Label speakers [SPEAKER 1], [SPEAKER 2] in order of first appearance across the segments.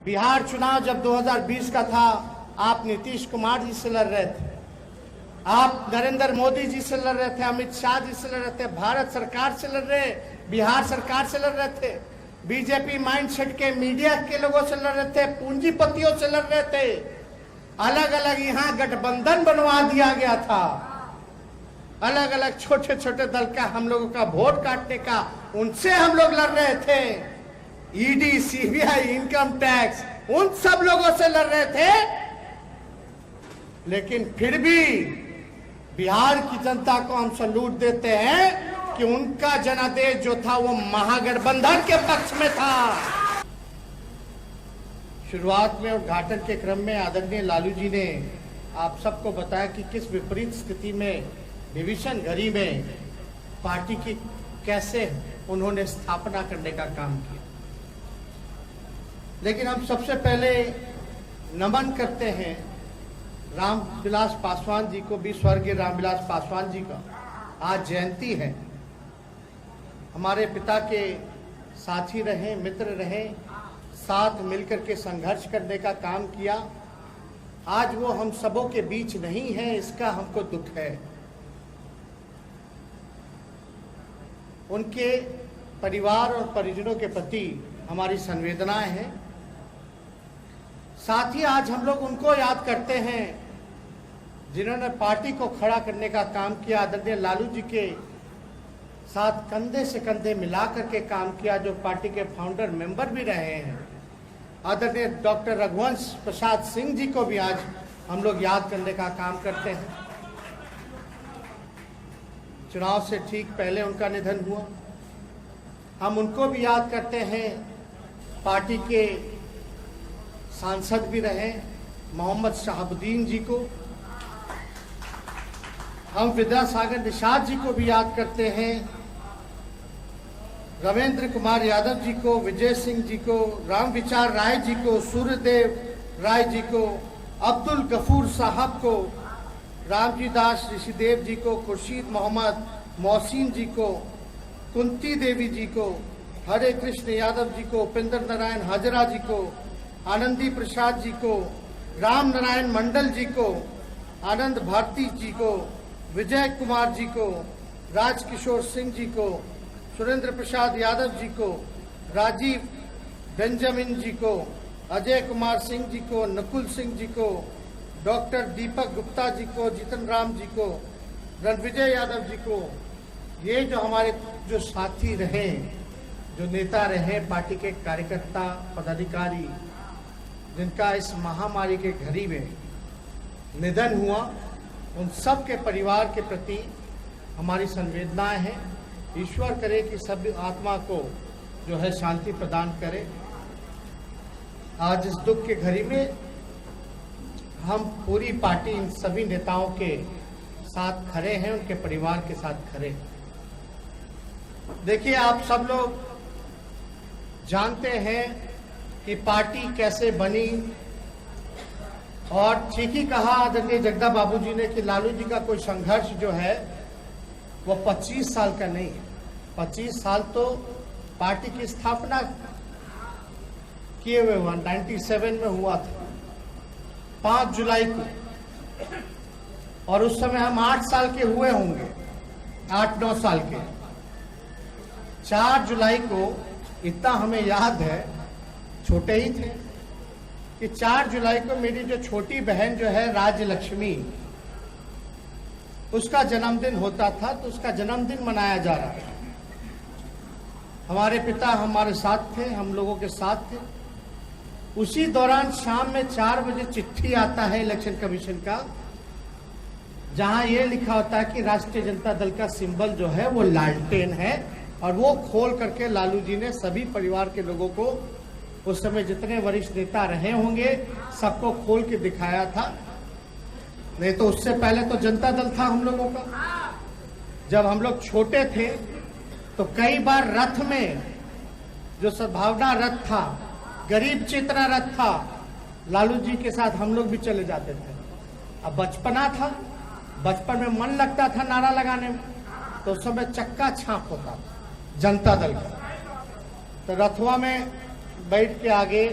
[SPEAKER 1] बिहार चुनाव जब 2020 का था, आप नीतीश कुमार जी से लड़ रहे थे, आप नरेंद्र मोदी जी से लड़ रहे थे, अमित शाह जी से लड़ रहे थे, भारत सरकार से लड़ रहे, बिहार सरकार से लड़ रहे थे, बीजेपी माइंडसेट के मीडिया के लोगों से लड़ रहे थे, पूंजीपतियों से लड़ रहे थे। अलग अलग यहाँ गठबंधन बनवा दिया गया था। अलग अलग छोटे छोटे दल का हम लोगों का वोट काटने का, उनसे हम लोग लड़ रहे थे। ईडी, सीबीआई, इनकम टैक्स, उन सब लोगों से लड़ रहे थे। लेकिन फिर भी बिहार की जनता को हम सैल्यूट देते हैं कि उनका जनादेश जो था वो महागठबंधन के पक्ष में था। शुरुआत में उद्घाटन के क्रम में आदरणीय लालू जी ने आप सबको बताया कि किस विपरीत स्थिति में, डिवीजन घड़ी में पार्टी की कैसे उन्होंने स्थापना करने का काम किया। लेकिन हम सबसे पहले नमन करते हैं रामविलास पासवान जी को भी। स्वर्गीय रामविलास पासवान जी का आज जयंती है। हमारे पिता के साथी रहे, मित्र रहे, साथ मिलकर के संघर्ष करने का काम किया। आज वो हम सबों के बीच नहीं है, इसका हमको दुख है। उनके परिवार और परिजनों के प्रति हमारी संवेदनाएं हैं। साथ ही आज हम लोग उनको याद करते हैं जिन्होंने पार्टी को खड़ा करने का काम किया। आदरणीय लालू जी के साथ कंधे से कंधे मिलाकर के काम किया, जो पार्टी के फाउंडर मेंबर भी रहे हैं। आदरणीय डॉक्टर रघुवंश प्रसाद सिंह जी को भी आज हम लोग याद करने का काम करते हैं। चुनाव से ठीक पहले उनका निधन हुआ। हम उनको भी याद करते हैं। पार्टी के सांसद भी रहे मोहम्मद शहाबुद्दीन जी को। हम विद्यासागर निषाद जी को भी याद करते हैं, रविंद्र कुमार यादव जी को, विजय सिंह जी को, रामविचार राय जी को, सूर्यदेव राय जी को, अब्दुल गफूर साहब को, रामजी दास ऋषिदेव जी को, खुर्शीद मोहम्मद मोहसिन जी को, कुंती देवी जी को, हरे कृष्ण यादव जी को, उपेंद्र नारायण हाजरा जी को, आनंदी प्रसाद जी को, राम नारायण मंडल जी को, आनंद भारती जी को, विजय कुमार जी को, राजकिशोर सिंह जी को, सुरेंद्र प्रसाद यादव जी को, राजीव बेंजामिन जी को, अजय कुमार सिंह जी को, नकुल सिंह जी को, डॉक्टर दीपक गुप्ता जी को, जितन राम जी को, रणविजय यादव जी को, ये जो हमारे जो साथी रहे, जो नेता रहे, पार्टी के कार्यकर्ता पदाधिकारी, जिनका इस महामारी के घड़ी में निधन हुआ, उन सब के परिवार के प्रति हमारी संवेदनाएं हैं। ईश्वर करे कि सभी आत्मा को जो है शांति प्रदान करे। आज इस दुख के घड़ी में हम पूरी पार्टी इन सभी नेताओं के साथ खड़े हैं, उनके परिवार के साथ खड़े हैं। देखिए, आप सब लोग जानते हैं कि पार्टी कैसे बनी, और ठीक ही कहा आदरणीय जगदा बाबू जी ने कि लालू जी का कोई संघर्ष जो है वो 25 साल का नहीं है। 25 साल तो पार्टी की स्थापना किए हुए हुआ 97 में हुआ था, 5 जुलाई को, और उस समय हम 8 साल के हुए होंगे, 8-9 साल के। 4 जुलाई को, इतना हमें याद है, छोटे ही थे, कि 4 जुलाई को मेरी जो छोटी बहन जो है राज्य लक्ष्मी, उसका जन्मदिन होता था, तो उसका जन्मदिन मनाया जा रहा था। हमारे पिता हमारे साथ थे, हम लोगों के साथ थे। उसी दौरान शाम में 4 बजे चिट्ठी आता है इलेक्शन कमीशन का, जहां ये लिखा होता है कि राष्ट्रीय जनता दल का सिंबल जो है वो लालटेन है, और वो खोल करके लालू जी ने सभी परिवार के लोगों को, उस समय जितने वरिष्ठ नेता रहे होंगे, सबको खोल के दिखाया था। नहीं तो उससे पहले तो जनता दल था हम लोगों का। जब हम लोग छोटे थे तो कई बार रथ में, जो सद्भावना रथ था, गरीब चेतना रथ था, लालू जी के साथ हम लोग भी चले जाते थे। अब बचपना था, बचपन में मन लगता था नारा लगाने में, तो उस समय चक्का छाप होता था जनता दल का। तो रथवा में बैठ के आगे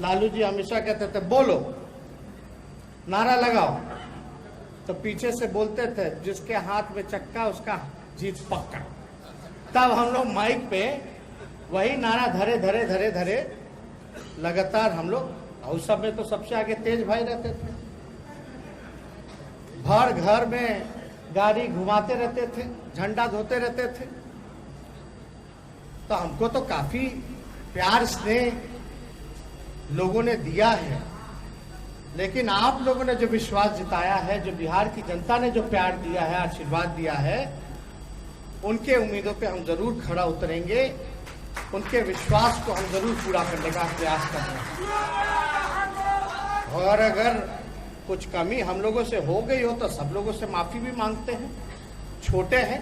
[SPEAKER 1] लालू जी हमेशा कहते थे बोलो, नारा लगाओ, तो पीछे से बोलते थे जिसके हाथ में चक्का उसका जीत पक्का। तब हम लोग माइक पे वही नारा धरे धरे धरे धरे लगातार हम लोग, उस सब में तो सबसे आगे तेज भाई रहते थे, भर घर में गाड़ी घुमाते रहते थे, झंडा धोते रहते थे। तो हमको तो काफी प्यार स्नेह लोगों ने दिया है, लेकिन आप लोगों ने जो विश्वास जताया है, जो बिहार की जनता ने जो प्यार दिया है, आशीर्वाद दिया है, उनके उम्मीदों पे हम जरूर खड़ा उतरेंगे, उनके विश्वास को हम जरूर पूरा करने का प्रयास कर रहे हैं। और अगर कुछ कमी हम लोगों से हो गई हो तो सब लोगों से माफी भी मांगते हैं, छोटे हैं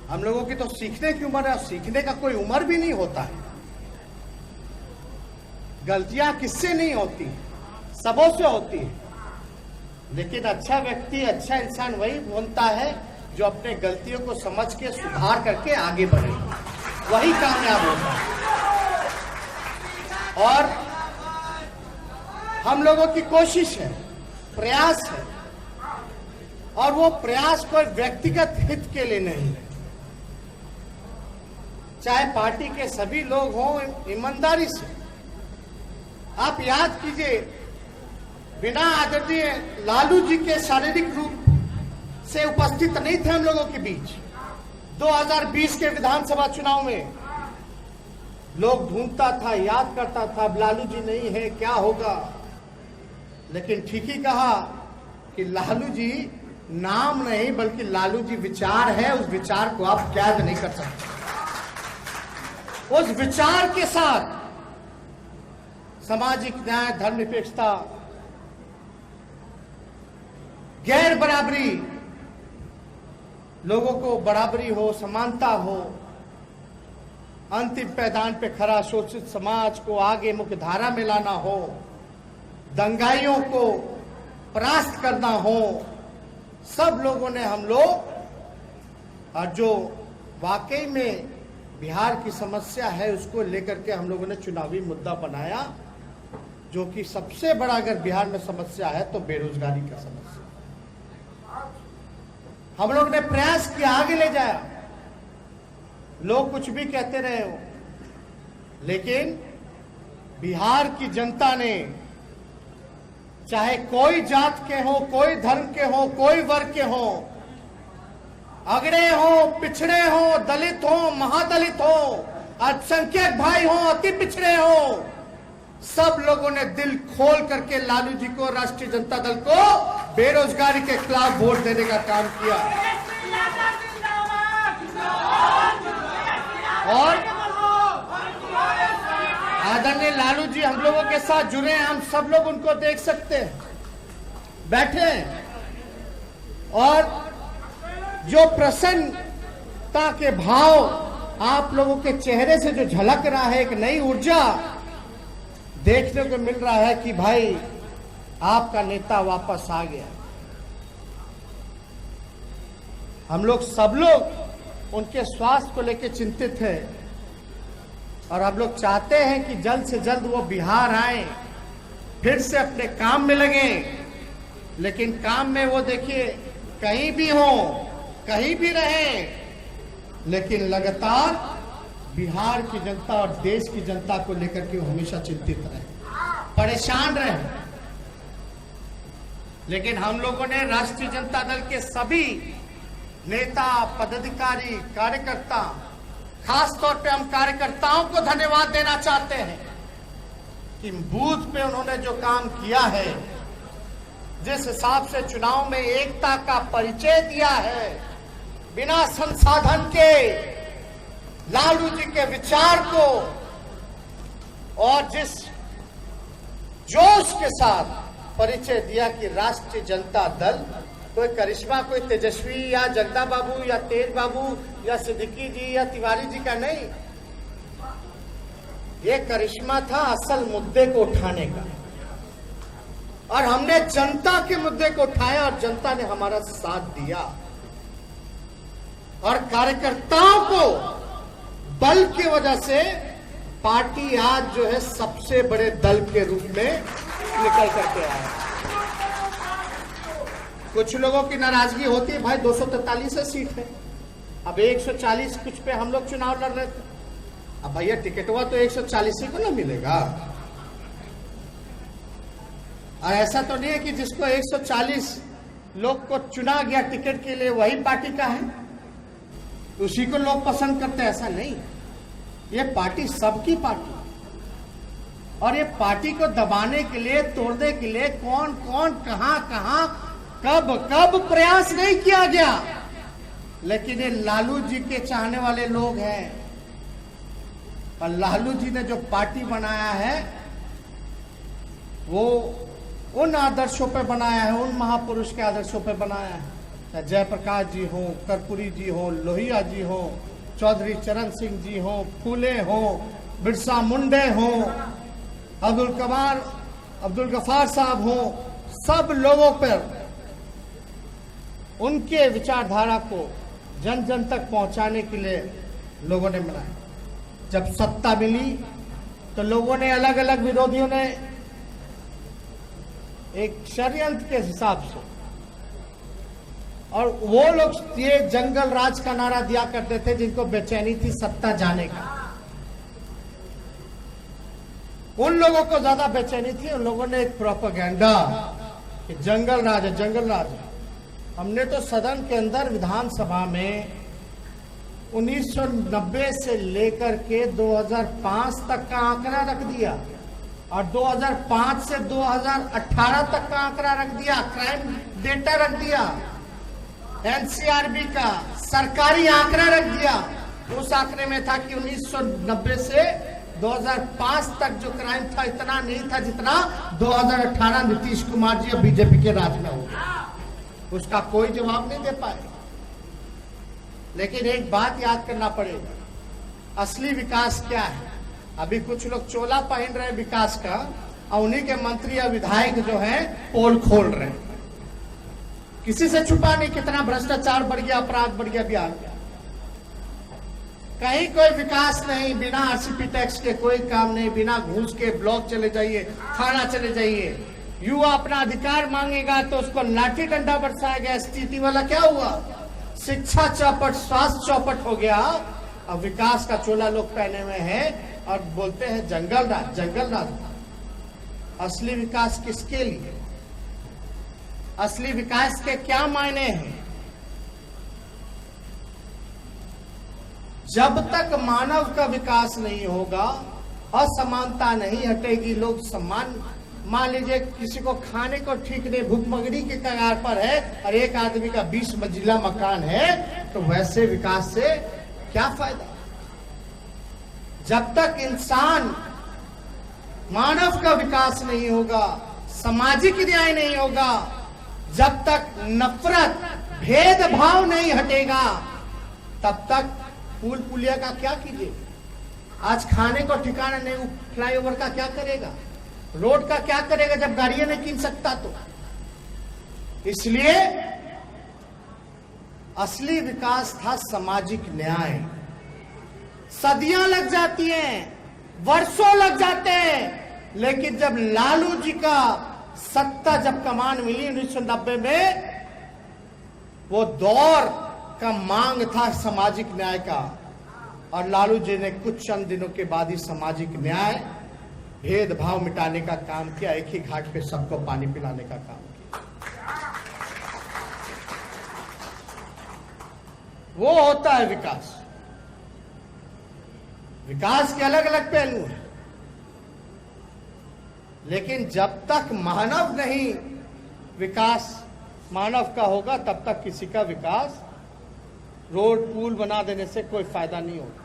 [SPEAKER 1] हम लोगों की, तो सीखने की उम्र है, सीखने का कोई उम्र भी नहीं होता है। गलतियां किससे नहीं होती, सबों से होती है, लेकिन अच्छा व्यक्ति, अच्छा इंसान वही बनता है जो अपने गलतियों को समझ के सुधार करके आगे बढ़े, वही कामयाब होता है। और हम लोगों की कोशिश है, प्रयास है, और वो प्रयास कोई व्यक्तिगत हित के लिए नहीं है। चाहे पार्टी के सभी लोग हों, ईमानदारी से आप याद कीजिए, बिना आदरणीय लालू जी के शारीरिक रूप से उपस्थित नहीं थे हम लोगों के बीच। 2020 के विधानसभा चुनाव में लोग ढूंढता था, याद करता था, अब लालू जी नहीं है क्या होगा, लेकिन ठीक ही कहा कि लालू जी नाम नहीं बल्कि लालू जी विचार है, उस विचार को आप कैद नहीं कर सकते। उस विचार के साथ सामाजिक न्याय, धर्मनिरपेक्षता, गैर बराबरी, लोगों को बराबरी हो, समानता हो, अंतिम पैदान पे खड़ा शोषित समाज को आगे मुख्य धारा में लाना हो, दंगाइयों को परास्त करना हो, सब लोगों ने हम लोग, और जो वाकई में बिहार की समस्या है उसको लेकर के हम लोगों ने चुनावी मुद्दा बनाया, जो कि सबसे बड़ा अगर बिहार में समस्या है तो बेरोजगारी का समस्या। हम लोग ने प्रयास किया, आगे ले जाया, लोग कुछ भी कहते रहे हो, लेकिन बिहार की जनता ने, चाहे कोई जात के हो, कोई धर्म के हो, कोई वर्ग के हो, अगड़े हो, पिछड़े हो, दलित हो, महादलित हो, अल्पसंख्यक भाई हो, अति पिछड़े हो, सब लोगों ने दिल खोल करके लालू जी को, राष्ट्रीय जनता दल को बेरोजगारी के खिलाफ वोट देने का काम किया। और आदरणीय लालू जी हम लोगों के साथ जुड़े हैं, हम सब लोग उनको देख सकते हैं, बैठे हैं, और जो प्रसन्नता के भाव आप लोगों के चेहरे से जो झलक रहा है, एक नई ऊर्जा देखने को मिल रहा है कि भाई आपका नेता वापस आ गया। हम लोग सब लोग उनके स्वास्थ्य को लेकर चिंतित हैं, और हम लोग चाहते हैं कि जल्द से जल्द वो बिहार आए, फिर से अपने काम में लगे। लेकिन काम में वो देखिए कहीं भी हो, कहीं भी रहे, लेकिन लगातार बिहार की जनता और देश की जनता को लेकर के वो हमेशा चिंतित रहे, परेशान रहे। लेकिन हम लोगों ने राष्ट्रीय जनता दल के सभी नेता, पदाधिकारी, कार्यकर्ता, खास तौर पे हम कार्यकर्ताओं को धन्यवाद देना चाहते हैं कि बूथ पे उन्होंने जो काम किया है, जिस हिसाब से चुनाव में एकता का परिचय दिया है, बिना संसाधन के लालू जी के विचार को, और जिस जोश के साथ परिचय दिया कि राष्ट्रीय जनता दल कोई करिश्मा, कोई तेजस्वी या जगदा बाबू या तेज बाबू या सिद्दीकी जी या तिवारी जी का नहीं, ये करिश्मा था असल मुद्दे को उठाने का, और हमने जनता के मुद्दे को उठाया और जनता ने हमारा साथ दिया। और कार्यकर्ताओं को बल की वजह से पार्टी आज जो है सबसे बड़े दल के रूप में निकल करके आया। कुछ लोगों की नाराजगी होती है, भाई 243 सीट है, अब 140 कुछ पे हम लोग चुनाव लड़ रहे थे, अब भैया टिकटवा तो 140 ही को ना मिलेगा। और ऐसा तो नहीं है कि जिसको 140 लोग को चुना गया टिकट के लिए वही पार्टी का है, उसी को लोग पसंद करते हैं, ऐसा नहीं। ये पार्टी सबकी पार्टी, और ये पार्टी को दबाने के लिए, तोड़ने के लिए कौन कौन कहां कहां कब कब प्रयास नहीं किया गया, लेकिन ये लालू जी के चाहने वाले लोग हैं। और लालू जी ने जो पार्टी बनाया है वो उन आदर्शों पे बनाया है, उन महापुरुष के आदर्शों पे बनाया है। जयप्रकाश जी हो, कर्पूरी जी हो, लोहिया जी हो, चौधरी चरण सिंह जी हो, फूले हो, बिरसा मुंडे हो, अब्दुल गफार साहब हो, सब लोगों पर उनके विचारधारा को जन जन तक पहुंचाने के लिए लोगों ने बनाया। जब सत्ता मिली तो लोगों ने, अलग अलग विरोधियों ने एक षड्यंत्र के हिसाब से, और वो लोग ये जंगल राज का नारा दिया करते थे, जिनको बेचैनी थी सत्ता जाने का। उन लोगों को ज्यादा बेचैनी थी, उन लोगों ने एक प्रोपेगेंडा कि जंगल राज है, जंगल राज है। हमने तो सदन के अंदर विधानसभा में 1990 से लेकर के 2005 तक का आंकड़ा रख दिया, और 2005 से 2018 तक का आंकड़ा रख दिया, क्राइम डेटा रख दिया, एनसीआरबी का सरकारी आंकड़ा रख दिया। उस आंकड़े में था कि 1990 से 2005 तक जो क्राइम था इतना नहीं था जितना 2018 नीतीश कुमार जी और बीजेपी के राज में हो गया। उसका कोई जवाब नहीं दे पाए। लेकिन एक बात याद करना पड़ेगा, असली विकास क्या है। अभी कुछ लोग चोला पहन रहे हैं विकास का, और उन्हीं के मंत्री या विधायक जो हैं पोल खोल रहे हैं। किसी से छुपा नहीं कितना भ्रष्टाचार बढ़ गया, अपराध बढ़ गया बिहार में। कहीं कोई विकास नहीं, बिना आरसीपी टैक्स के कोई काम नहीं, बिना घूस के ब्लॉक चले जाइए, थाना चले जाइए। युवा अपना अधिकार मांगेगा तो उसको लाठी डंडा बरसाया गया। स्थिति वाला क्या हुआ, शिक्षा चौपट, स्वास्थ्य चौपट हो गया। अब विकास का चोला लोग पहने हुए हैं और बोलते हैं जंगल राज, जंगल राज। असली विकास किसके लिए, असली विकास के क्या मायने हैं? जब तक मानव का विकास नहीं होगा, असमानता नहीं हटेगी, लोग सम्मान, मान लीजिए किसी को खाने को ठीक नहीं, भूखमरी के कगार पर है और एक आदमी का 20 मंजिला मकान है, तो वैसे विकास से क्या फायदा? जब तक इंसान, मानव का विकास नहीं होगा, सामाजिक न्याय नहीं होगा, जब तक नफरत, भेदभाव नहीं हटेगा, तब तक पुल पुलिया का क्या कीजिए। आज खाने को ठिकाना नहीं, फ्लाईओवर का क्या करेगा, रोड का क्या करेगा जब गाड़ियां नहीं कीन सकता? तो इसलिए असली विकास था सामाजिक न्याय। सदियां लग जाती हैं, वर्षों लग जाते हैं, लेकिन जब लालू जी का सत्ता, जब कमान मिली 1990 में, वो दौर का मांग था सामाजिक न्याय का, और लालू जी ने कुछ चंद दिनों के बाद ही सामाजिक न्याय, भेदभाव मिटाने का काम किया, एक ही घाट पे सबको पानी पिलाने का काम किया। वो होता है विकास। विकास के अलग अलग पहलू हैं, लेकिन जब तक मानव नहीं विकास मानव का होगा, तब तक किसी का विकास, रोड पुल बना देने से कोई फायदा नहीं होगा।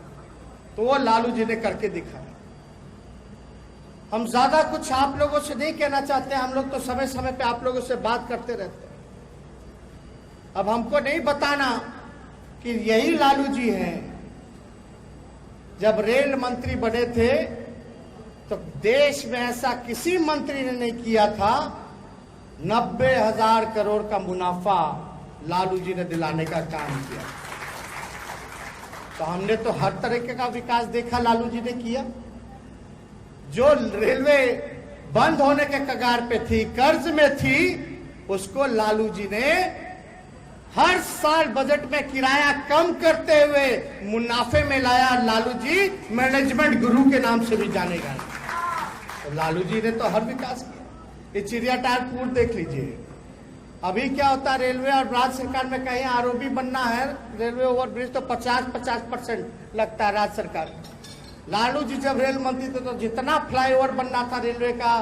[SPEAKER 1] तो वो लालू जी ने करके दिखाया। हम ज्यादा कुछ आप लोगों से नहीं कहना चाहते, हम लोग तो समय समय पे आप लोगों से बात करते रहते हैं। अब हमको नहीं बताना कि यही लालू जी हैं। जब रेल मंत्री बने थे तो देश में ऐसा किसी मंत्री ने नहीं किया था। 90,000 करोड़ का मुनाफा लालू जी ने दिलाने का काम किया। तो हमने तो हर तरीके का विकास देखा लालू जी ने किया। जो रेलवे बंद होने के कगार पे थी, कर्ज में थी, उसको लालू जी ने हर साल बजट में किराया कम करते हुए मुनाफे में लाया। लालू जी मैनेजमेंट गुरु के नाम से भी जाने गए। तो लालू जी ने तो हर विकास किया। ये चिड़िया टायर पूल देख लीजिए। अभी क्या होता है, रेलवे और राज्य सरकार में कहीं आरओबी बनना है, रेलवे ओवरब्रिज, तो 50% लगता है राज्य सरकार। लालू जी जब रेल मंत्री थे तो जितना फ्लाईओवर बनना था रेलवे का,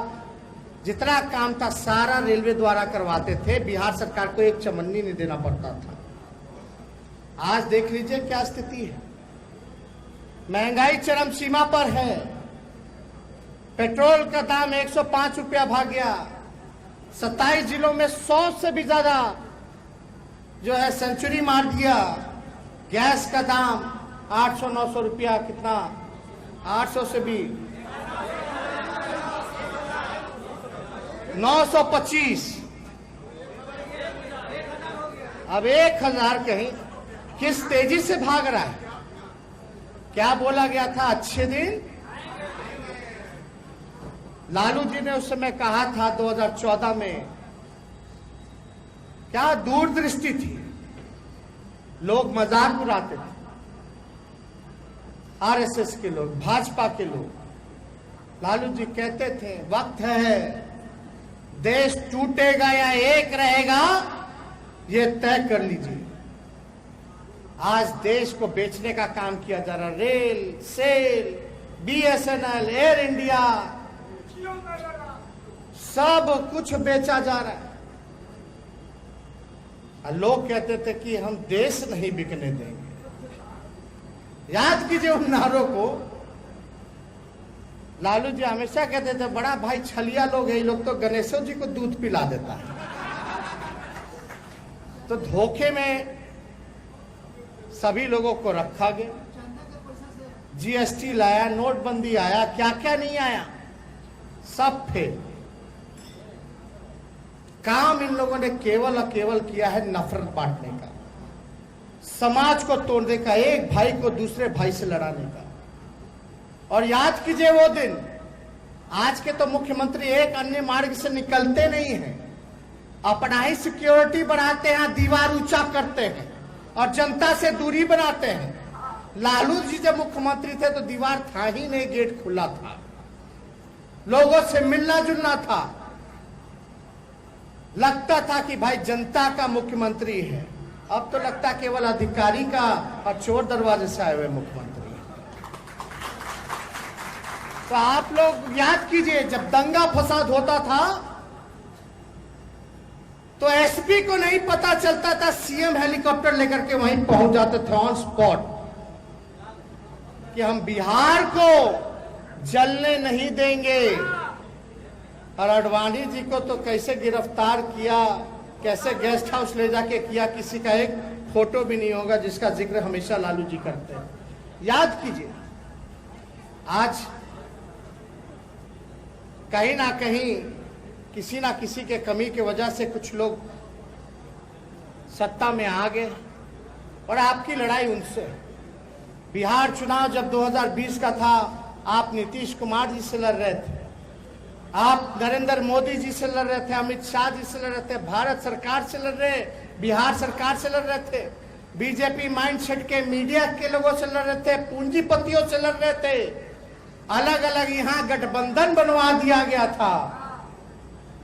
[SPEAKER 1] जितना काम था, सारा रेलवे द्वारा करवाते थे। बिहार सरकार को एक चमन्नी नहीं देना पड़ता था। आज देख लीजिए क्या स्थिति है। महंगाई चरम सीमा पर है। पेट्रोल का दाम 105 रुपया भाग गया। 27 जिलों में 100 से भी ज्यादा जो है सेंचुरी मार दिया। गैस का दाम 800-900 रुपया, कितना 800 से भी 925, अब 1000 कहीं। किस तेजी से भाग रहा है। क्या बोला गया था, अच्छे दिन। लालू जी ने उस समय कहा था 2014 में, क्या दूरदृष्टि थी। लोग मजाक उड़ाते थे, आरएसएस के लोग, भाजपा के लोग। लालू जी कहते थे वक्त है, देश टूटेगा या एक रहेगा, ये तय कर लीजिए। आज देश को बेचने का काम किया जा रहा। Rail, SAIL, BSNL, Air India, सब कुछ बेचा जा रहा है। और लोग कहते थे कि हम देश नहीं बिकने देंगे। याद कीजिए उन नारों को। लालू जी हमेशा कहते थे बड़ा भाई छलिया लोग है, ये लोग तो गणेशो जी को दूध पिला देता है। तो धोखे में सभी लोगों को रखा गया। जीएसटी लाया, नोटबंदी आया, क्या क्या नहीं आया, सब फेल। काम इन लोगों ने केवल और केवल किया है नफरत बांटने का, समाज को तोड़ने का, एक भाई को दूसरे भाई से लड़ाने का। और याद कीजिए वो दिन, आज के तो मुख्यमंत्री एक अन्य मार्ग से निकलते नहीं हैं, अपना ही सिक्योरिटी बढ़ाते हैं, दीवार ऊंचा करते हैं और जनता से दूरी बनाते हैं। लालू जी जब मुख्यमंत्री थे तो दीवार था ही नहीं, गेट खुला था, लोगों से मिलना जुलना था, लगता था कि भाई जनता का मुख्यमंत्री है। अब तो लगता केवल अधिकारी का और चोर दरवाजे से आए हुए मुख्यमंत्री। तो आप लोग याद कीजिए, जब दंगा फसाद होता था तो एसपी को नहीं पता चलता था, सीएम हेलीकॉप्टर लेकर के वहीं पहुंच जाते थे ऑन स्पॉट कि हम बिहार को जलने नहीं देंगे। और अडवाणी जी को तो कैसे गिरफ्तार किया, कैसे गेस्ट हाउस ले जाके किया, किसी का एक फोटो भी नहीं होगा जिसका जिक्र हमेशा लालू जी करते हैं। याद कीजिए, आज कहीं ना कहीं किसी ना किसी के कमी की वजह से कुछ लोग सत्ता में आ गए और आपकी लड़ाई उनसे। बिहार चुनाव जब 2020 का था, आप नीतीश कुमार जी से लड़ रहे थे, आप नरेंद्र मोदी जी से लड़ रहे थे, अमित शाह जी से लड़ रहे थे, भारत सरकार से लड़ रहे, बिहार सरकार से लड़ रहे थे, बीजेपी माइंडसेट के मीडिया के लोगों से लड़ रहे थे, पूंजीपतियों से लड़ रहे थे। अलग अलग यहाँ गठबंधन बनवा दिया गया था,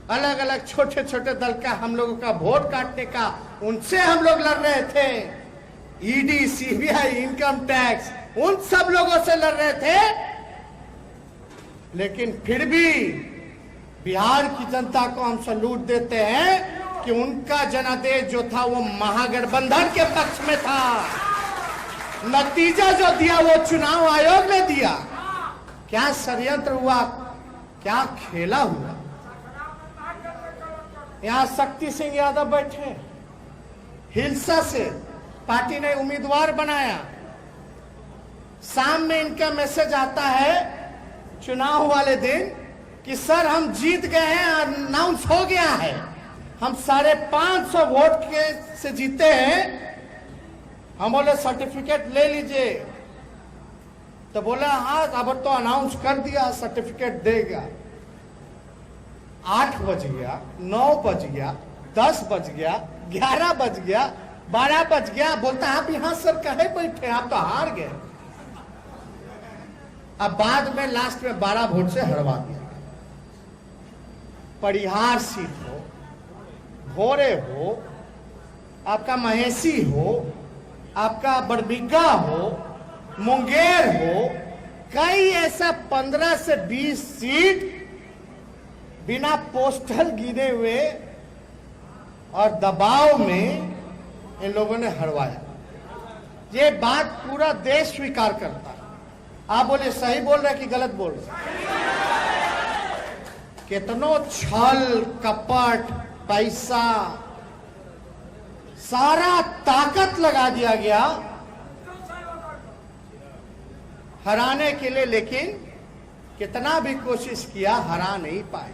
[SPEAKER 1] अलग अलग छोटे छोटे दल का हम लोगों का वोट काटने का, उनसे हम लोग लड़ रहे थे। ईडी, सीबीआई, इनकम टैक्स, उन सब लोगों से लड़ रहे थे। लेकिन फिर भी बिहार की जनता को हम सलूट देते हैं कि उनका जनादेश जो था वो महागठबंधन के पक्ष में था। नतीजा जो दिया वो चुनाव आयोग ने दिया। क्या षड्यंत्र हुआ, क्या खेला हुआ। यहां शक्ति सिंह यादव बैठे, हिलसा से पार्टी ने उम्मीदवार बनाया, शाम में इनका मैसेज आता है चुनाव वाले दिन कि सर हम जीत गए हैं, अनाउंस हो गया है, हम 550 वोट के से जीते हैं। हम बोले सर्टिफिकेट ले लीजिए। तो बोला हाँ अब तो अनाउंस कर दिया, सर्टिफिकेट देगा। 8 बज गया, 9 बज गया, 10 बज गया, 11 बज गया, 12 बज गया। बोलता आप यहां सर कहे बैठे, आप तो हार गए। अब बाद में लास्ट में 12 वोट से हरवा दिया। परिहार सीट हो, भोरे हो, आपका महेशी हो, आपका बड़बिग्गा हो, मुंगेर हो, कई ऐसा 15 से 20 सीट बिना पोस्टल गिरे हुए और दबाव में इन लोगों ने हरवाया। ये बात पूरा देश स्वीकार करता है। आप बोले सही बोल रहे कि गलत बोल रहे? कितनों छल कपट, पैसा, सारा ताकत लगा दिया गया हराने के लिए, लेकिन कितना भी कोशिश किया हरा नहीं पाए।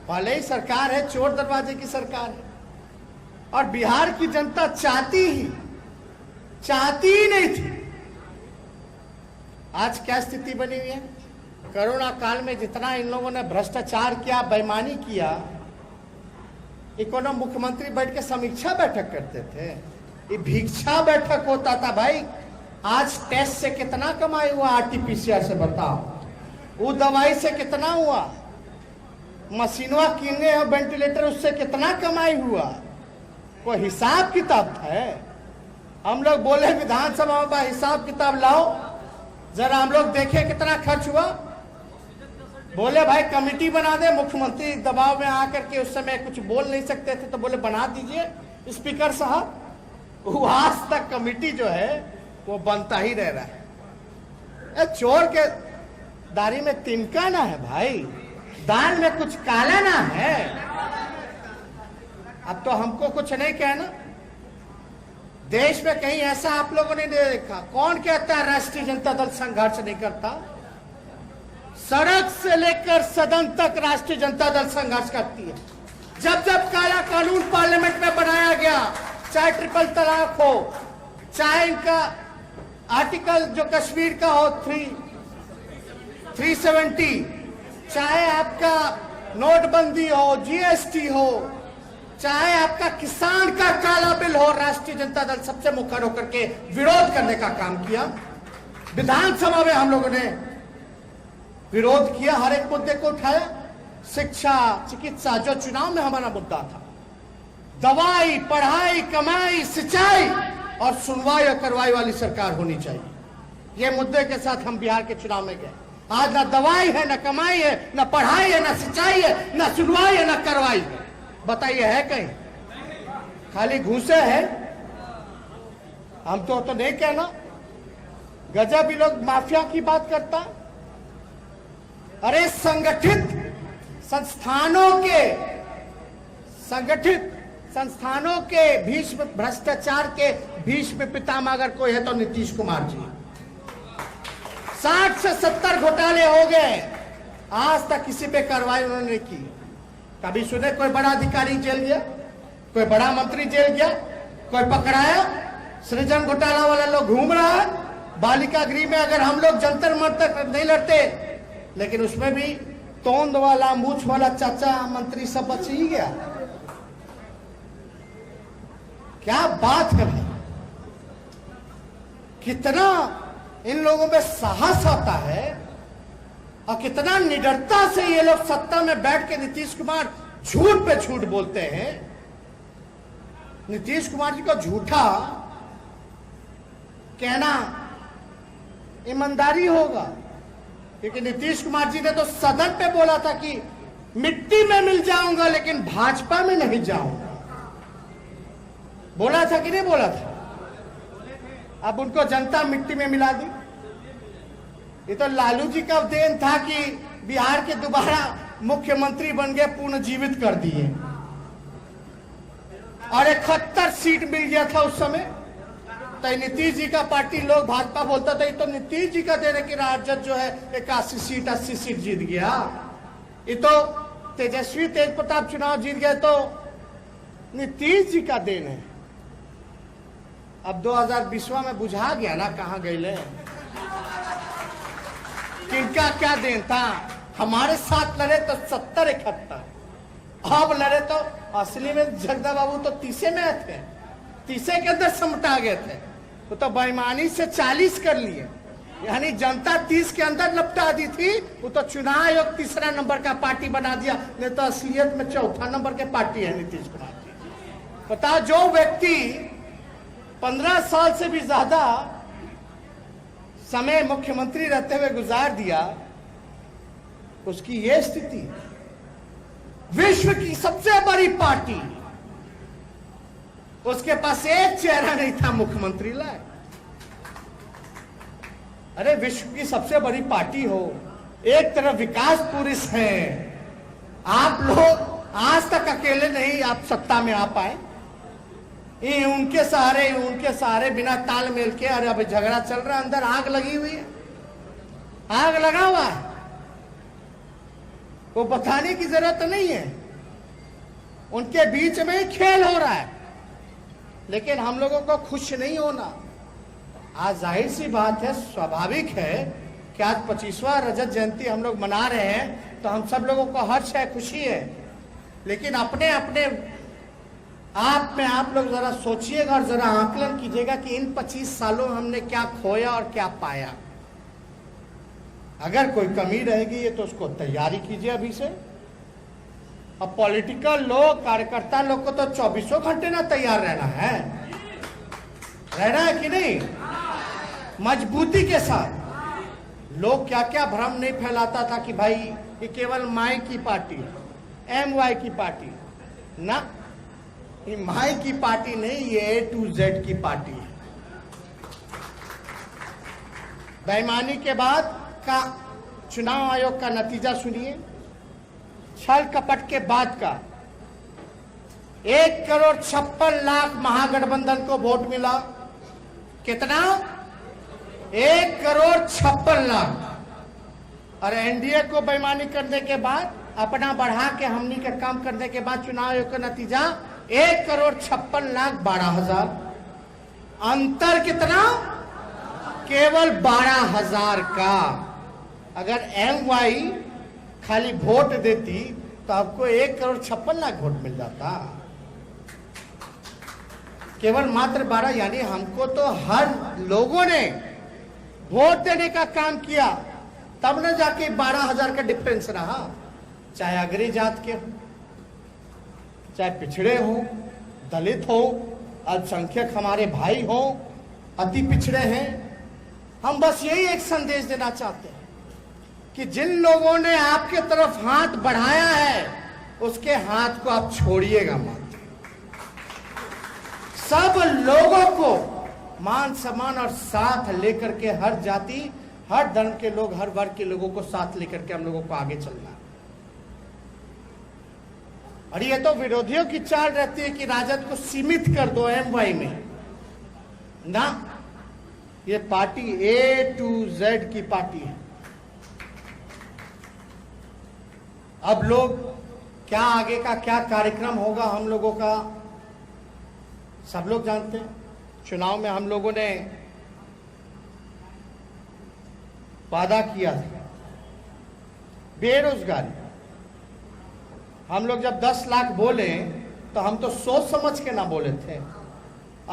[SPEAKER 1] भले ही सरकार है, चोर दरवाजे की सरकार है, और बिहार की जनता चाहती ही नहीं थी। आज क्या स्थिति बनी हुई है? कोरोना काल में जितना इन लोगों ने भ्रष्टाचार किया, बेईमानी किया, इकोनॉमी मुख्यमंत्री बैठ के समीक्षा बैठक करते थे। ये भिक्षा बैठक होता था भाई। आज टेस्ट से कितना कमाई हुआ, आरटीपीसीआर से बताओ, वो दवाई से कितना हुआ, मशीनवा किने और वेंटिलेटर उससे कितना कमाई हुआ, कोई हिसाब किताब है? हम लोग बोले विधानसभा में हिसाब किताब लाओ जरा, हम लोग देखे कितना खर्च हुआ। बोले भाई कमेटी बना दे, मुख्यमंत्री दबाव में आकर के उस समय कुछ बोल नहीं सकते थे, तो बोले बना दीजिए स्पीकर साहब। वो आज तक कमेटी जो है वो बनता ही रह रहा है। चोर के दाढ़ी में तिनका ना है भाई, दाल में कुछ काला ना है। अब तो हमको कुछ नहीं कहना। देश में कहीं ऐसा आप लोगों ने नहीं देखा। कौन कहता है राष्ट्रीय जनता दल संघर्ष नहीं करता? सड़क से लेकर सदन तक राष्ट्रीय जनता दल संघर्ष करती है। जब जब काला कानून पार्लियामेंट में बनाया गया, चाहे ट्रिपल तलाक हो, चाहे इनका आर्टिकल जो कश्मीर का हो 370, चाहे आपका नोटबंदी हो, जीएसटी हो, चाहे आपका किसान का काला बिल हो, राष्ट्रीय जनता दल सबसे मुखर होकर के विरोध करने का काम किया। विधानसभा में हम लोगों ने विरोध किया, हर एक मुद्दे को उठाया। शिक्षा, चिकित्सा जो चुनाव में हमारा मुद्दा था, दवाई, पढ़ाई, कमाई, सिंचाई और सुनवाई और कार्रवाई वाली सरकार होनी चाहिए। ये मुद्दे के साथ हम बिहार के चुनाव में गए। आज ना दवाई है, ना कमाई है, ना पढ़ाई है, ना सिंचाई है, ना सुनवाई है, ना कार्रवाई है। बताइए है कहीं? खाली घूसे है। हम तो नहीं कहना। गजब ही लोग माफिया की बात करता। अरे संगठित संस्थानों के भीष्म, भ्रष्टाचार के भीष्म पितामह अगर कोई है तो नीतीश कुमार जी। 60 से 70 घोटाले हो गए, आज तक किसी पे कार्रवाई उन्होंने नहीं की। कभी सुने कोई बड़ा अधिकारी जेल गया, कोई बड़ा मंत्री जेल गया, कोई पकड़ाया? सृजन घोटाला वाला लोग घूम रहा है। बालिका गृह में अगर हम लोग जंतर मंतर नहीं लड़ते, लेकिन उसमें भी तोंद वाला, मूछ वाला चाचा मंत्री सब बच ही गया। क्या बात है भाई! कितना इन लोगों में साहस आता है और कितना निडरता से ये लोग सत्ता में बैठ के नीतीश कुमार झूठ पे झूठ बोलते हैं। नीतीश कुमार जी को झूठा कहना ईमानदारी होगा, क्योंकि नीतीश कुमार जी ने तो सदन पे बोला था कि मिट्टी में मिल जाऊंगा लेकिन भाजपा में नहीं जाऊंगा। बोला था कि नहीं बोला था? अब उनको जनता मिट्टी में मिला दी। ये तो लालू जी का देन था कि बिहार के दोबारा मुख्यमंत्री बन गए, पुनर्जीवित कर दिए और 71 सीट मिल गया था उस समय। तो नीतीश जी का पार्टी लोग भाजपा बोलता था ये तो नीतीश जी का देने की राजद जो है 81 सीट 80 सीट जीत गया। ये तो तेजस्वी तेज प्रताप चुनाव जीत गए तो नीतीश जी का देन है। अब 2020 में बुझा गया ना कहां गए। किनका क्या देन था। हमारे साथ लड़े तो 70-71, अब लड़े तो असली में जगदा बाबू तो 30 में थे, 30 के अंदर समटा गए थे। वो तो बेईमानी से 40 कर लिए, यानी जनता 30 के अंदर लपटा दी थी। वो तो चुनाव आयोग तीसरा नंबर का पार्टी बना दिया, नहीं तो असलियत में चौथा नंबर के पार्टी है नीतीश कुमार जी। पता, जो व्यक्ति 15 साल से भी ज्यादा समय मुख्यमंत्री रहते हुए गुजार दिया, उसकी यह स्थिति। विश्व की सबसे बड़ी पार्टी, उसके पास एक चेहरा नहीं था मुख्यमंत्री लाए। अरे विश्व की सबसे बड़ी पार्टी हो, एक तरफ विकास पुरुष है, आप लोग आज तक अकेले नहीं आप सत्ता में आ पाए। ये उनके सहारे बिना तालमेल के। अरे अभी झगड़ा चल रहा है, अंदर आग लगी हुई है, आग लगा हुआ है, वो बताने की जरूरत नहीं है। उनके बीच में खेल हो रहा है, लेकिन हम लोगों को खुश नहीं होना। आज जाहिर सी बात है, स्वाभाविक है कि आज 25वां रजत जयंती हम लोग मना रहे हैं, तो हम सब लोगों को हर्ष है, खुशी है। लेकिन अपने अपने आप में आप लोग जरा सोचिएगा और जरा आकलन कीजिएगा कि इन 25 सालों में हमने क्या खोया और क्या पाया। अगर कोई कमी रहेगी तो उसको तैयारी कीजिए अभी से। अब पॉलिटिकल लोग, कार्यकर्ता लोग को तो 24 घंटे ना तैयार रहना है कि नहीं, मजबूती के साथ। लोग क्या क्या भ्रम नहीं फैलाता था कि भाई ये केवल माई की पार्टी है, MY की पार्टी ना, ये माई की पार्टी नहीं, ये A to Z की पार्टी है। बेईमानी के बाद का चुनाव आयोग का नतीजा सुनिए, छल कपट के बाद का 1,56,00,000 महागठबंधन को वोट मिला। कितना? 1,56,00,000। और एनडीए को बेईमानी करने के बाद, अपना बढ़ा के हमनी का काम करने के बाद चुनाव आयोग का नतीजा 1,56,12,000। अंतर कितना? केवल 12,000 का। अगर MY खाली वोट देती तो आपको 1,56,00,000 वोट मिल जाता। केवल मात्र 12, यानी हमको तो हर लोगों ने वोट देने का काम किया, तब न जाके 12,000 का डिफरेंस रहा। चाहे अग्री जात के हो, चाहे पिछड़े हो, दलित हो, अल्पसंख्यक हमारे भाई हो, अति पिछड़े हैं। हम बस यही एक संदेश देना चाहते हैं कि जिन लोगों ने आपके तरफ हाथ बढ़ाया है, उसके हाथ को आप छोड़िएगा मत। सब लोगों को मान सम्मान और साथ लेकर के, हर जाति, हर धर्म के लोग, हर वर्ग के लोगों को साथ लेकर के हम लोगों को आगे चलना है। और ये तो विरोधियों की चाल रहती है कि राजद को सीमित कर दो MY में ना। ये पार्टी A to Z की पार्टी है। अब लोग क्या आगे का क्या कार्यक्रम होगा हम लोगों का, सब लोग जानते हैं। चुनाव में हम लोगों ने वादा किया था बेरोजगारी। हम लोग जब 10 लाख बोले तो हम तो सोच समझ के ना बोले थे।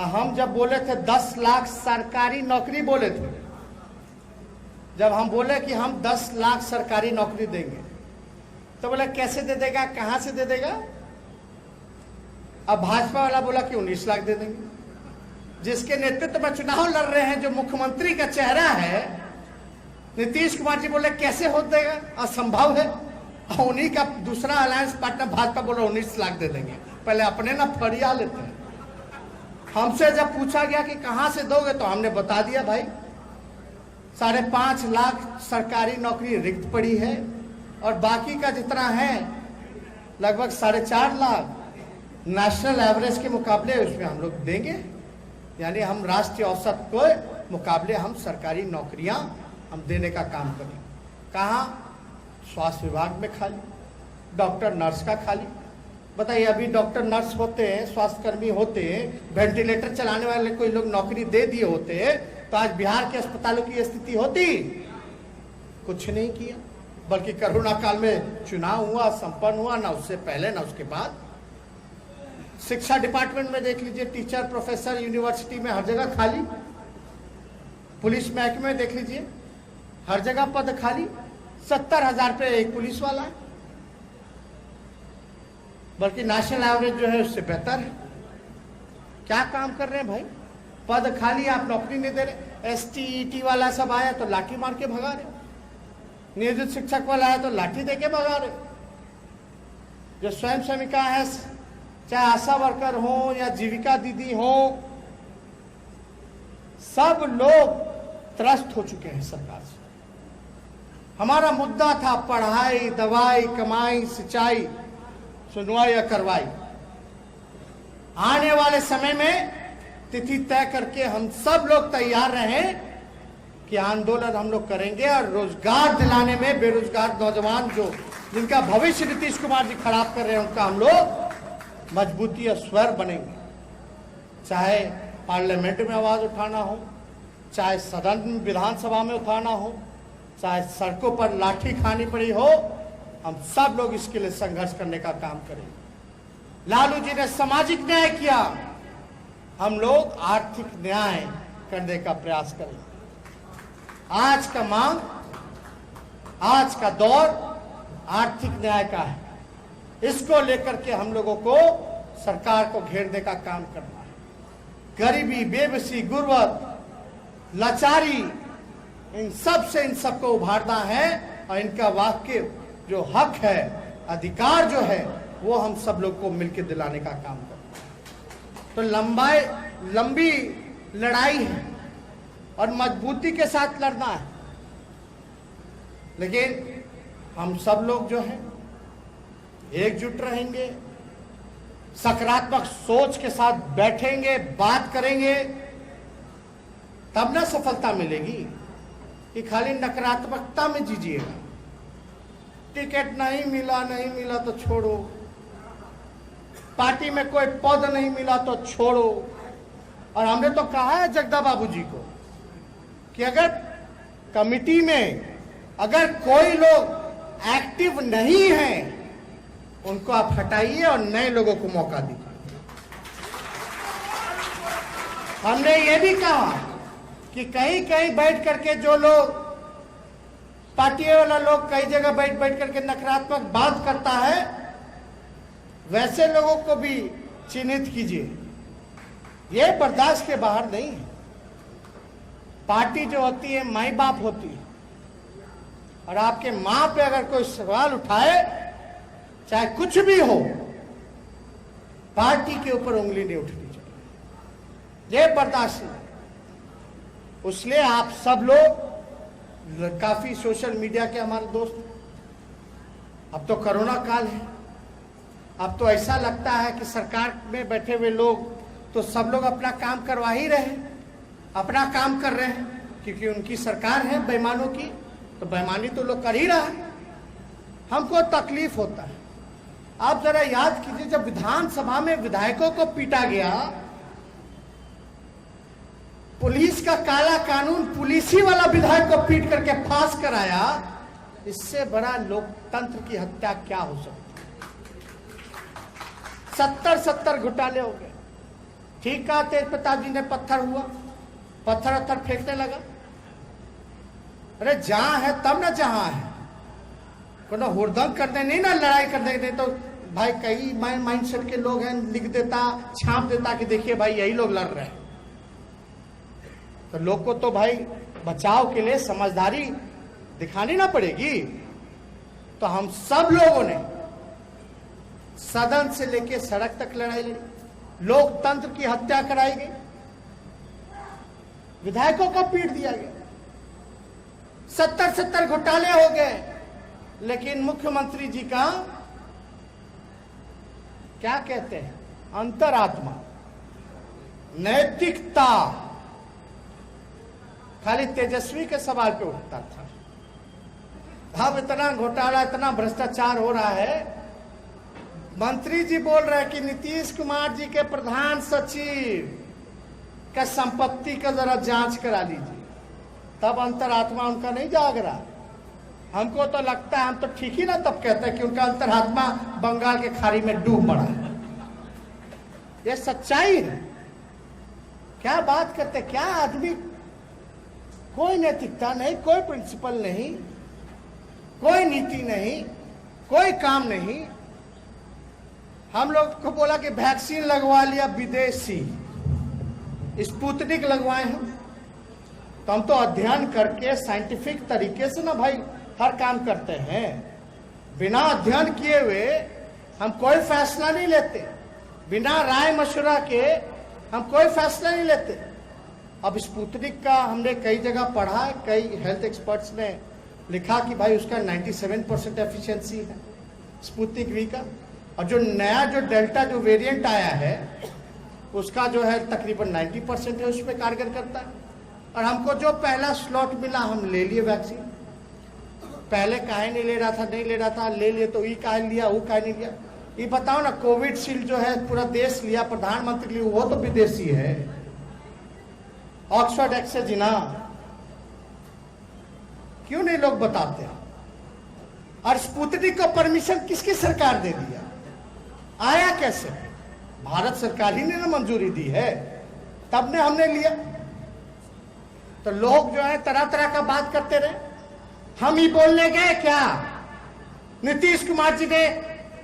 [SPEAKER 1] हम जब बोले थे 10 लाख सरकारी नौकरी बोले थे, जब हम बोले कि हम 10 लाख सरकारी नौकरी देंगे, तो बोला कैसे दे देगा, कहां से दे देगा। अब भाजपा वाला बोला कि 19 लाख दे देंगे। जिसके नेतृत्व में चुनाव लड़ रहे हैं, जो मुख्यमंत्री का चेहरा है, नीतीश कुमार जी बोले कैसे हो देगा, असंभव है। उन्हीं का दूसरा अलायंस पार्टनर भाजपा बोला 19 लाख दे देंगे। पहले अपने ना फरिया लेते हैं। हमसे जब पूछा गया कि कहां से दोगे, तो हमने बता दिया भाई 5.5 लाख सरकारी नौकरी रिक्त पड़ी है, और बाकी का जितना है लगभग 4.5 लाख नेशनल एवरेज के मुकाबले उसमें हम लोग देंगे। यानी हम राष्ट्रीय औसत को मुकाबले हम सरकारी नौकरियां हम देने का काम करें। कहाँ? स्वास्थ्य विभाग में खाली, डॉक्टर नर्स का खाली। बताइए, अभी डॉक्टर नर्स होते हैं, स्वास्थ्यकर्मी होते हैं, वेंटिलेटर चलाने वाले कोई लोग नौकरी दे दिए होते, तो आज बिहार के अस्पतालों की स्थिति होती कुछ नहीं किया, बल्कि कोरोना काल में चुनाव हुआ, संपन्न हुआ, ना उससे पहले ना उसके बाद। शिक्षा डिपार्टमेंट में देख लीजिए, टीचर, प्रोफेसर, यूनिवर्सिटी में हर जगह खाली। पुलिस महकमे में देख लीजिए, हर जगह पद खाली। 70,000 पे एक पुलिस वाला है, बल्कि नेशनल एवरेज जो है उससे बेहतर है। क्या काम कर रहे हैं भाई? पद खाली, आप नौकरी नहीं दे रहे। ST-ET वाला सब आया तो लाठी मार के भगा रहे, नियोजित शिक्षक वाला आया तो लाठी देके भगा रहे। जो स्वयं सेविका है, चाहे आशा वर्कर हो या जीविका दीदी हो, सब लोग त्रस्त हो चुके हैं सरकार से। हमारा मुद्दा था पढ़ाई, दवाई, कमाई, सिंचाई, सुनवाई या करवाई। आने वाले समय में तिथि तय करके हम सब लोग तैयार रहें कि आंदोलन हम लोग करेंगे और रोजगार दिलाने में बेरोजगार नौजवान जो जिनका भविष्य नीतीश कुमार जी खराब कर रहे हैं, उनका हम लोग मजबूती और स्वर बनेंगे। चाहे पार्लियामेंट में आवाज उठाना हो, चाहे सदन में, विधानसभा में उठाना हो, चाहे सड़कों पर लाठी खानी पड़ी हो, हम सब लोग इसके लिए संघर्ष करने का काम करेंगे। लालू जी ने सामाजिक न्याय किया, हम लोग आर्थिक न्याय करने का प्रयास करेंगे। आज का मांग, आज का दौर आर्थिक न्याय का है। इसको लेकर के हम लोगों को सरकार को घेरने का काम करना है। गरीबी, बेबसी, गुर्बत, लाचारी, इन सबको उभारना है और इनका वाक्य जो हक है, अधिकार जो है, वो हम सब लोग को मिलकर दिलाने का काम करना है। तो लंबी लड़ाई है और मजबूती के साथ लड़ना है, लेकिन हम सब लोग जो है एकजुट रहेंगे, सकारात्मक सोच के साथ बैठेंगे, बात करेंगे, तब ना सफलता मिलेगी कि खाली नकारात्मकता में जीजिएगा। टिकट नहीं मिला तो छोड़ो, पार्टी में कोई पद नहीं मिला तो छोड़ो। और हमने तो कहा है जगदा बाबू जी को कि अगर कमिटी में अगर कोई लोग एक्टिव नहीं है, उनको आप हटाइए और नए लोगों को मौका दीजिए। हमने ये भी कहा कि कहीं कहीं बैठ करके जो लोग, पार्टी वाला लोग कई जगह बैठ करके नकारात्मक बात करता है, वैसे लोगों को भी चिन्हित कीजिए। ये बर्दाश्त के बाहर नहीं है। पार्टी जो होती है माई बाप होती है, और आपके मां पे अगर कोई सवाल उठाए, चाहे कुछ भी हो, पार्टी के ऊपर उंगली नहीं उठनी चाहिए। ये बर्दाश्त नहीं। इसलिए आप सब लोग, काफी सोशल मीडिया के हमारे दोस्त, अब तो कोरोना काल है, अब तो ऐसा लगता है कि सरकार में बैठे हुए लोग तो सब लोग अपना काम करवा ही रहे हैं, अपना काम कर रहे हैं, क्योंकि उनकी सरकार है बेईमानों की, तो बेईमानी तो लोग कर ही रहा है। हमको तकलीफ होता है। आप जरा याद कीजिए, जब विधानसभा में विधायकों को पीटा गया, पुलिस का काला कानून, पुलिस ही वाला विधायक को पीट करके फांस कराया, इससे बड़ा लोकतंत्र की हत्या क्या हो सकती है। 70 घोटाले हो गए। ठीक कहा तेज प्रताप जी ने, पत्थर हुआ, पत्थर फेंकने लगा। अरे जहां है तब ना जहां है, कोनो हुड़दंग करने नहीं ना, लड़ाई करने नहीं तो भाई कई माइंडसेट के लोग हैं, लिख देता, छाप देता कि देखिए भाई यही लोग लड़ रहे हैं। तो लोग को तो भाई बचाव के लिए समझदारी दिखानी ना पड़ेगी। तो हम सब लोगों ने सदन से लेके सड़क तक लड़ाई लड़ी, लोकतंत्र की हत्या कराई गई, विधायकों को पीट दिया गया, 70 घोटाले हो गए। लेकिन मुख्यमंत्री जी का क्या कहते हैं, अंतरात्मा, नैतिकता खाली तेजस्वी के सवाल पे उठता था। अब इतना घोटाला, इतना भ्रष्टाचार हो रहा है, मंत्री जी बोल रहे हैं कि नीतीश कुमार जी के प्रधान सचिव का संपत्ति का जरा जांच करा लीजिए, तब अंतरात्मा उनका नहीं जाग रहा। हमको तो लगता है हम तो ठीक ही ना तब कहते हैं कि उनका अंतरात्मा बंगाल के खाड़ी में डूब पड़ा है। ये सच्चाई है। क्या बात करते, क्या आदमी, कोई नैतिकता नहीं, कोई प्रिंसिपल नहीं, कोई नीति नहीं, कोई काम नहीं। हम लोग को बोला कि वैक्सीन लगवा लिया विदेशी, स्पुतनिक लगवाए हम, तो हम तो अध्ययन करके साइंटिफिक तरीके से ना भाई हर काम करते हैं। बिना अध्ययन किए हुए हम कोई फैसला नहीं लेते, बिना राय मशवरा के हम कोई फैसला नहीं लेते। अब स्पुतनिक का हमने कई जगह पढ़ा है, कई हेल्थ एक्सपर्ट्स ने लिखा कि भाई उसका 97% एफिशिएंसी है स्पुतनिक वी का, और जो नया जो डेल्टा जो वेरिएंट आया है उसका जो है तकरीबन 90% है, उसमें कारगर करता है। और हमको जो पहला स्लॉट मिला हम ले लिए वैक्सीन। पहले काहे नहीं ले रहा था, नहीं ले रहा था, ले लिए तो ई काहे लिया, वो काहे नहीं लिया। ये बताओ ना, कोविडशील्ड जो है पूरा देश लिया, प्रधानमंत्री लिया, वो तो विदेशी है, ऑक्सफोर्ड एक्सजिना। क्यों नहीं लोग बताते? और स्पुतनिक को परमिशन किसकी सरकार दे दिया, आया कैसे? भारत सरकार ही ने ना मंजूरी दी है, तब ने हमने लिया। तो लोग जो है तरह तरह का बात करते रहे। हम ही बोलने गए क्या? नीतीश कुमार जी ने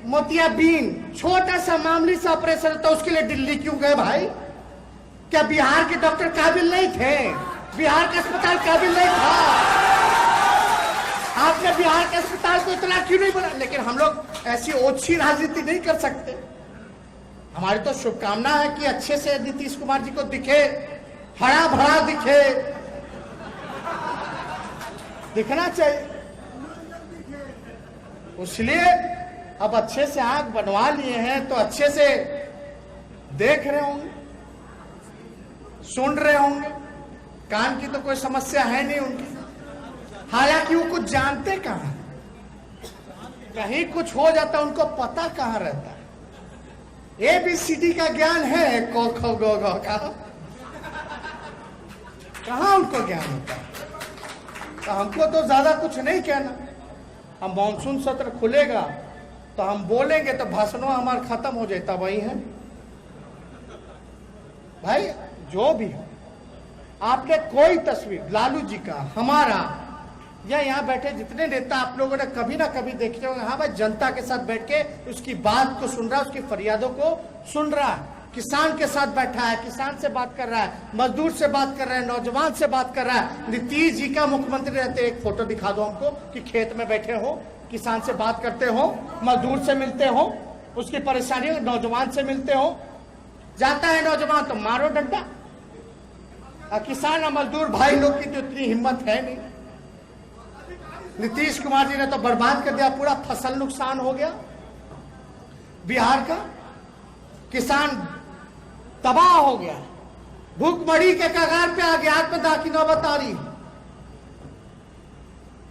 [SPEAKER 1] मोतियाबिंद छोटा सा मामूली सा ऑपरेशन था, उसके लिए दिल्ली क्यों गए भाई? क्या बिहार के डॉक्टर काबिल नहीं थे? बिहार का अस्पताल काबिल नहीं था? आपने बिहार के अस्पताल को इतना क्यों नहीं बना? लेकिन हम लोग ऐसी ओछी राजनीति नहीं कर सकते। हमारी तो शुभकामना है कि अच्छे से नीतीश कुमार जी को दिखे, हरा भरा दिखे, दिखना चाहिए। इसलिए अब अच्छे से आंख बनवा लिए हैं तो अच्छे से देख रहे होंगे, सुन रहे होंगे। कान की तो कोई समस्या है नहीं उनकी, हालांकि वो कुछ जानते कहां, कहीं कुछ हो जाता उनको पता कहां रहता है। ABCD का ज्ञान है, क ख ग घ का कहां उनको ज्ञान होता है। तो हमको तो ज्यादा कुछ नहीं कहना। हम मानसून सत्र खुलेगा तो हम बोलेंगे तो भाषणों हमारा खत्म हो जाता। वही है भाई, जो भी हो। आपने कोई तस्वीर लालू जी का, हमारा, या यहाँ बैठे जितने नेता आप लोगों ने कभी ना कभी देखे होंगे, हाँ भाई जनता के साथ बैठ के उसकी बात को सुन रहा है, उसकी फरियादों को सुन रहा है, किसान के साथ बैठा है, किसान से बात कर रहा है, मजदूर से बात कर रहा है, नौजवान से बात कर रहा है। नीतीश जी का मुख्यमंत्री रहते एक फोटो दिखा दो हमको कि खेत में बैठे हो, किसान से बात करते हो, मजदूर से मिलते हो, उसकी परेशानी, नौजवान से मिलते हो। जाता है नौजवान तो मारो डंडा, किसान और मजदूर भाई लोग की तो इतनी हिम्मत है नहीं। नीतीश कुमार जी ने तो बर्बाद कर दिया, पूरा फसल नुकसान हो गया बिहार का, किसान तबाह हो गया, भूखमरी के कगार पे आ गया, आत्मदाह की नौबत आ रही।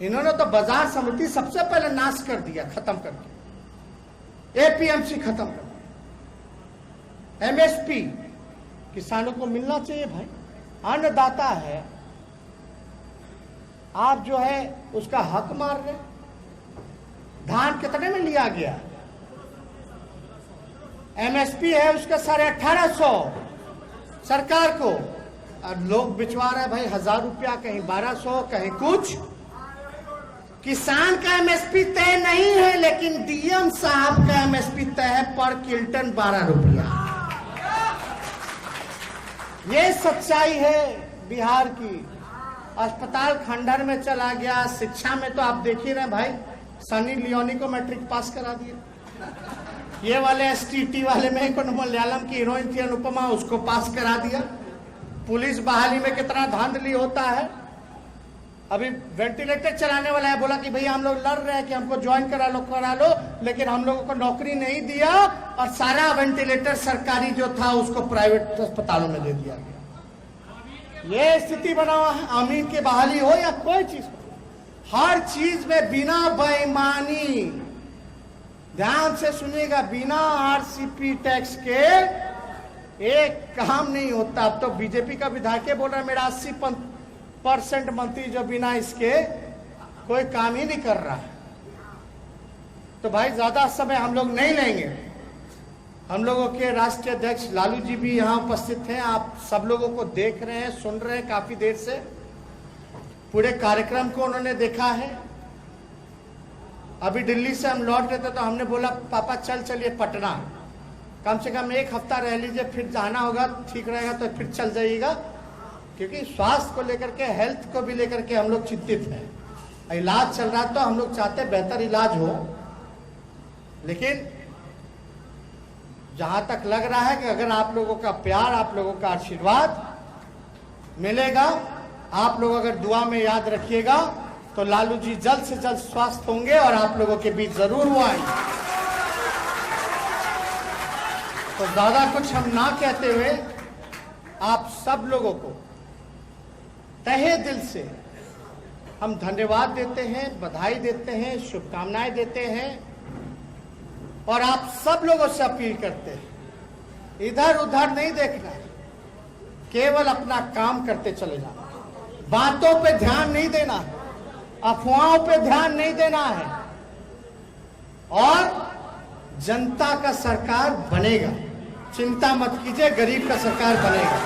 [SPEAKER 1] इन्होंने तो बाजार समिति सबसे पहले नाश कर दिया, खत्म कर दिया, APMC खत्म कर दिया, MSP किसानों को मिलना चाहिए भाई, अन्नदाता है, आप जो है उसका हक मार रहे। धान कितने में लिया गया? MSP है उसका 1850 सरकार को, और लोग बिचवा रहे भाई 1000 रुपया, कहीं 1200, कहीं कुछ। किसान का MSP तय नहीं है, लेकिन DM साहब का MSP तय है पर क्विंटल 12 रुपया। ये सच्चाई है बिहार की। अस्पताल खंडहर में चला गया। शिक्षा में तो आप देख ही रहे भाई, सनी लियोनी को मैट्रिक पास करा दिया। ये वाले STT वाले में एक मलयालम की हीरोइन थी अनुपमा, उसको पास करा दिया। पुलिस बहाली में कितना धांधली होता है। अभी वेंटिलेटर चलाने वाला है, बोला कि भैया हम लोग लड़ रहे हैं कि हमको ज्वाइन करा लो, लेकिन हम लोगों को नौकरी नहीं दिया और सारा वेंटिलेटर सरकारी जो था उसको प्राइवेट अस्पतालों में दे दिया गया। ये स्थिति बना हुआ है। अमीर की बहाली हो या कोई चीज हो, हर चीज में बिना बेईमानी, ध्यान से सुनिएगा, बिना RCP टैक्स के एक काम नहीं होता। अब तो बीजेपी का विधायक बोल रहा है मेरा 80% मंत्री जो बिना इसके कोई काम ही नहीं कर रहा है। तो भाई ज्यादा समय हम लोग नहीं लेंगे। हम लोगों के राष्ट्रीय अध्यक्ष लालू जी भी यहाँ उपस्थित हैं। आप सब लोगों को देख रहे हैं, सुन रहे हैं काफी देर से। पूरे कार्यक्रम को उन्होंने देखा है। अभी दिल्ली से हम लौट रहे थे तो हमने बोला पापा चलिए पटना, कम से कम 1 हफ्ता रह लीजिए, फिर जाना होगा, ठीक रहेगा तो फिर चल जाइएगा। क्योंकि स्वास्थ्य को लेकर के, हेल्थ को भी लेकर के हम लोग चिंतित हैं। इलाज चल रहा तो हम लोग चाहते हैं बेहतर इलाज हो, लेकिन जहां तक लग रहा है कि अगर आप लोगों का प्यार, आप लोगों का आशीर्वाद मिलेगा, आप लोग अगर दुआ में याद रखिएगा तो लालू जी जल्द से जल्द स्वस्थ होंगे और आप लोगों के बीच जरूर वो आएंगे। तो ज्यादा कुछ हम ना कहते हुए आप सब लोगों को तहे दिल से हम धन्यवाद देते हैं, बधाई देते हैं, शुभकामनाएं देते हैं और आप सब लोगों से अपील करते हैं इधर उधर नहीं देखना, केवल अपना काम करते चले जाना, बातों पे ध्यान नहीं देना, अफवाहों पे ध्यान नहीं देना है और जनता का सरकार बनेगा। चिंता मत कीजिए, गरीब का सरकार बनेगा।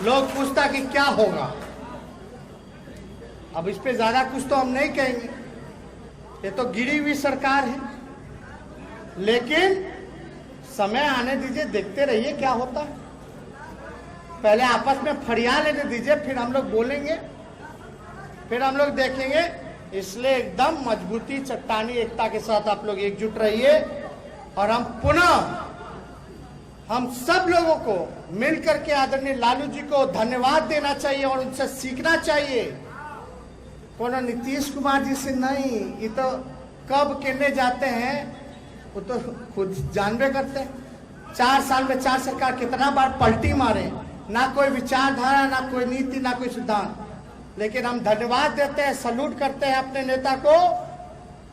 [SPEAKER 1] लोग पूछता कि क्या होगा, अब इस पे ज्यादा कुछ तो हम नहीं कहेंगे, ये तो गिरी हुई सरकार है, लेकिन समय आने दीजिए, देखते रहिए क्या होता है। पहले आपस में फरिया लेने दीजिए, फिर हम लोग बोलेंगे, फिर हम लोग देखेंगे। इसलिए एकदम मजबूती, चट्टानी एकता के साथ आप लोग एकजुट रहिए और हम पुनः हम सब लोगों को मिलकर के आदरणीय लालू जी को धन्यवाद देना चाहिए और उनसे सीखना चाहिए। कोनो नीतीश कुमार जी से नहीं, ये तो कब कहने जाते हैं वो तो खुद जानबे करते हैं। 4 साल में 4 सरकार कितना बार पलटी मारे, ना कोई विचारधारा, ना कोई नीति, ना कोई सिद्धांत। लेकिन हम धन्यवाद देते हैं, सल्यूट करते हैं अपने नेता को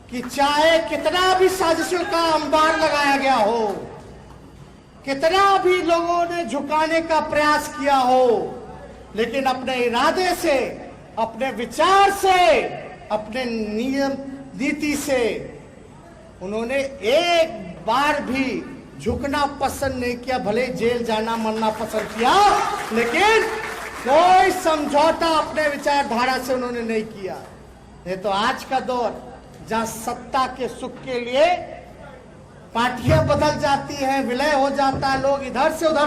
[SPEAKER 1] कि चाहे कितना भी साजिशों का अंबार लगाया गया हो, कितना भी लोगों ने झुकाने का प्रयास किया हो, लेकिन अपने इरादे से, अपने विचार से, अपने नियम नीति से उन्होंने एक बार भी झुकना पसंद नहीं किया। भले जेल जाना मरना पसंद किया, लेकिन कोई समझौता अपने विचारधारा से उन्होंने नहीं किया। ये तो आज का दौर जहां सत्ता के सुख के लिए पार्टियां बदल जाती हैं, विलय हो जाता है, लोग इधर से उधर